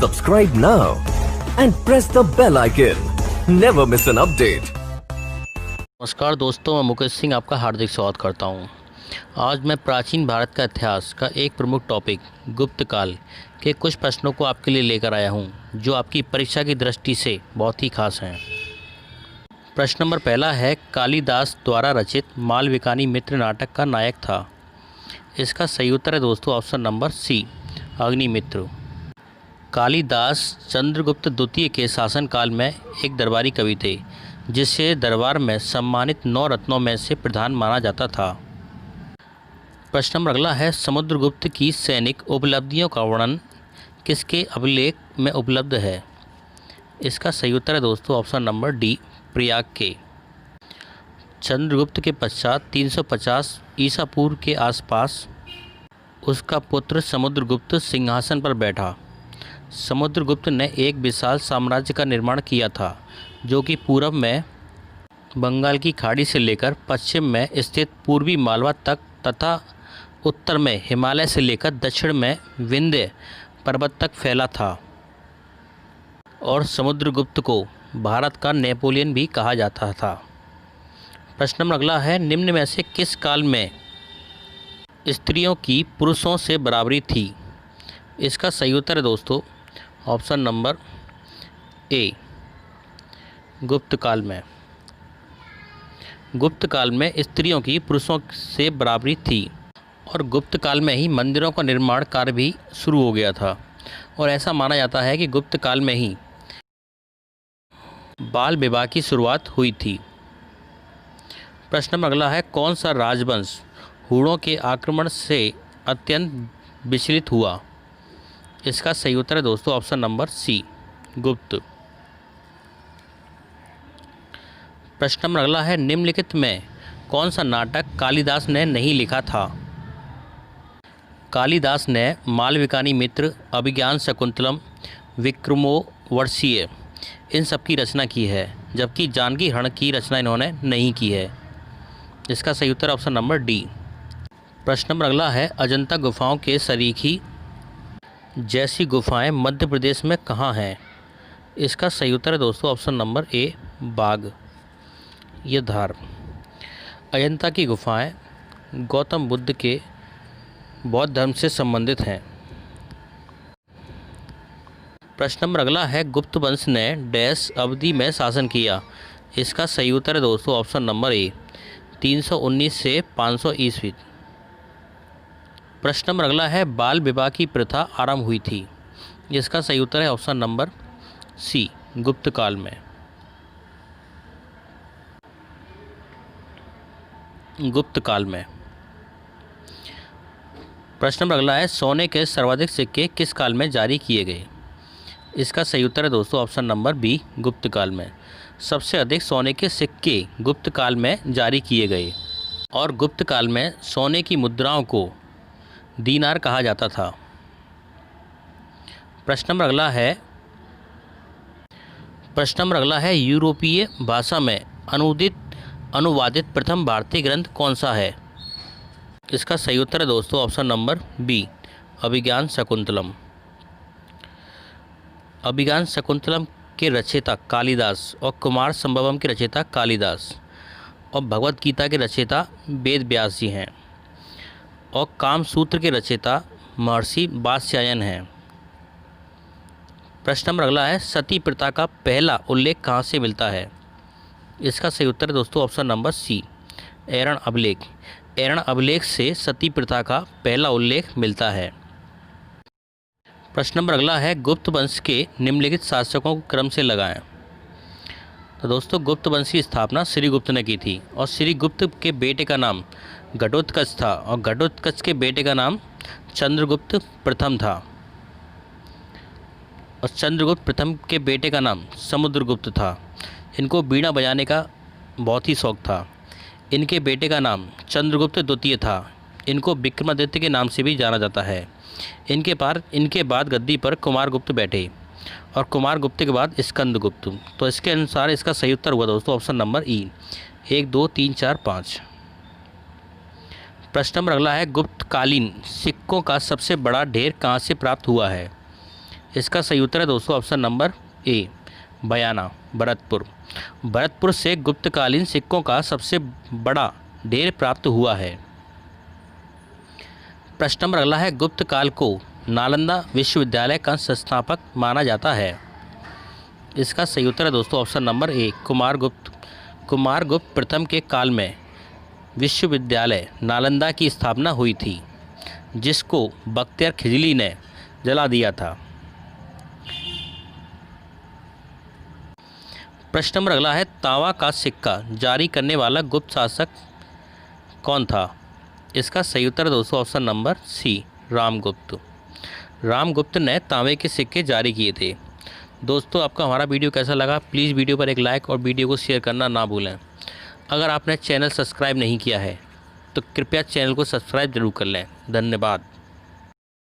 Subscribe now and press the bell icon. Never miss an update. नमस्कार दोस्तों, मैं मुकेश सिंह आपका हार्दिक स्वागत करता हूं। आज मैं प्राचीन भारत का इतिहास का एक प्रमुख टॉपिक गुप्त काल के कुछ प्रश्नों को आपके लिए लेकर आया हूं, जो आपकी परीक्षा की दृष्टि से बहुत ही खास हैं। प्रश्न नंबर पहला है, कालिदास द्वारा रचित मालविकानी मित्र नाटक का नायक था। इसका सही उत्तर है दोस्तों option number C, Agnimitra. Kalidas Chandragupta द्वितीय के शासनकाल में एक दरबारी कवि थे, जिसे दरबार में सम्मानित 9 रत्नों में से प्रधान माना जाता था। प्रश्न नंबर अगला है, समुद्रगुप्त की सैनिक उपलब्धियों का वर्णन किसके अभिलेख में उपलब्ध है। इसका सही उत्तर है दोस्तों ऑप्शन नंबर डी, प्रयाग के। चंद्रगुप्त के पश्चात 350 ईसा पूर्व के आसपास उसका पुत्र समुद्रगुप्त सिंहासन पर बैठा। समुद्रगुप्त ने एक विशाल साम्राज्य का निर्माण किया था, जो कि पूर्व में बंगाल की खाड़ी से लेकर पश्चिम में स्थित पूर्वी मालवा तक तथा उत्तर में हिमालय से लेकर दक्षिण में विंध्य पर्वत तक फैला था। और समुद्रगुप्त को भारत का नेपोलियन भी कहा जाता था। प्रश्न नंबर अगला है, निम्न में से किस काल में स्त्रियों की पुरुषों से बराबरी थी। इसका सही उत्तर है दोस्तों ऑप्शन नंबर ए, गुप्त काल में। गुप्त काल में स्त्रियों की पुरुषों से बराबरी थी और गुप्त काल में ही मंदिरों का निर्माण कार्य भी शुरू हो गया था, और ऐसा माना जाता है कि गुप्त काल में ही बाल विवाह की शुरुआत हुई थी। प्रश्न नंबर अगला है, कौन सा राजवंश हूणों के आक्रमण से अत्यंत विचलित हुआ। इसका सही उत्तर है दोस्तों ऑप्शन नंबर सी, गुप्त। प्रश्न नंबर अगला है, निम्नलिखित में कौन सा नाटक कालिदास ने नहीं लिखा था। कालिदास ने मालविकानी मित्र, अभिज्ञान शकुंतलम, विक्रमोर्वशीय इन सब की रचना की है, जबकि जानकी हरण की रचना इन्होंने नहीं की है। इसका सही उत्तर ऑप्शन नंबर डी। प्रश्न नंबर अगला है, अजंता गुफाओं के सरीखी जैसी गुफाएं मध्य प्रदेश में कहाँ हैं। इसका सही उत्तर है दोस्तों ऑप्शन नंबर ए, बाग या धार। अजंता की गुफाएं गौतम बुद्ध के बौद्ध धर्म से संबंधित हैं। प्रश्न नंबर अगला है, गुप्त वंश ने डैश अवधि में शासन किया। इसका सही उत्तर है दोस्तों ऑप्शन नंबर ए, 319 से 500 ईस्वी। प्रश्न नंबर अगला है, बाल विवाह की प्रथा आरंभ हुई थी। इसका सही उत्तर है ऑप्शन नंबर सी, गुप्त काल में। गुप्त काल में। प्रश्न नंबर अगला है, सोने के सर्वाधिक सिक्के किस काल में जारी किए गए। इसका सही उत्तर है दोस्तों ऑप्शन नंबर बी, गुप्त काल में। सबसे अधिक सोने के सिक्के गुप्त काल में जारी किए गए, और गुप्त काल में सोने की मुद्राओं को दीनार कहा जाता था। प्रश्न नंबर अगला है, यूरोपीय भाषा में अनुवादित प्रथम भारतीय ग्रंथ कौन सा है। इसका सही उत्तर है दोस्तों ऑप्शन नंबर बी, अभिज्ञान शकुंतलम। अभिज्ञान शकुंतलम के रचयिता कालिदास और कुमार संभवम के रचयिता कालिदास और भगवत गीता के रचयिता वेद व्यास जी हैं, और कामसूत्र के रचयिता महर्षि वात्स्यायन हैं। प्रश्न नंबर अगला है, सती प्रथा का पहला उल्लेख कहाँ से मिलता है। इसका सही उत्तर है दोस्तों ऑप्शन नंबर सी, ऐरण अभिलेख। ऐरण अभिलेख से सती प्रथा का पहला उल्लेख मिलता है। प्रश्न नंबर अगला है, गुप्त वंश के निम्नलिखित शासकों को क्रम से लगाएं। तो दोस्तों, गुप्त वंश की स्थापना श्रीगुप्त ने की थी, और श्रीगुप्त के बेटे का नाम घटोत्कच था, और घटोत्कच के बेटे का नाम चंद्रगुप्त प्रथम था, और चंद्रगुप्त प्रथम के बेटे का नाम समुद्रगुप्त था। इनको बीड़ा बजाने का बहुत ही शौक था। इनके बेटे का नाम चंद्रगुप्त द्वितीय था। इनको विक्रमादित्य के नाम से भी जाना जाता है। इनके बाद गद्दी पर कुमारगुप्त बैठे, और कुमारगुप्त के बाद स्कंदगुप्त। तो इसके अनुसार इसका सही उत्तर हुआ दोस्तों ऑप्शन नंबर ई, 1, 2, 3, 4, 5। प्रश्न नंबर अगला है, गुप्तकालीन सिक्कों का सबसे बड़ा ढेर कहाँ से प्राप्त हुआ है। इसका सही उत्तर है दोस्तों ऑप्शन नंबर ए, बयाना, भरतपुर। भरतपुर से गुप्तकालीन सिक्कों का सबसे बड़ा ढेर प्राप्त हुआ है। प्रश्न नंबर अगला है, गुप्त काल को नालंदा विश्वविद्यालय का संस्थापक माना जाता है। इसका सही उत्तर है दोस्तों option number A, Kumaragupta. Kumaragupta प्रथम के काल में विश्वविद्यालय नालंदा की स्थापना हुई थी, जिसको बख्तियार खिजली ने जला दिया था। प्रश्न नंबर अगला है, तांबा का सिक्का जारी करने वाला गुप्त शासक कौन था। इसका सही उत्तर है दोस्तों option number C, Ramgupta. Ramgupta ने तांबे के सिक्के जारी किए थे। दोस्तों आपको हमारा वीडियो कैसा लगा, प्लीज़ वीडियो पर एक लाइक और वीडियो को शेयर करना ना भूलें। अगर आपने चैनल सब्सक्राइब नहीं किया है तो कृपया चैनल को सब्सक्राइब जरूर कर लें। धन्यवाद।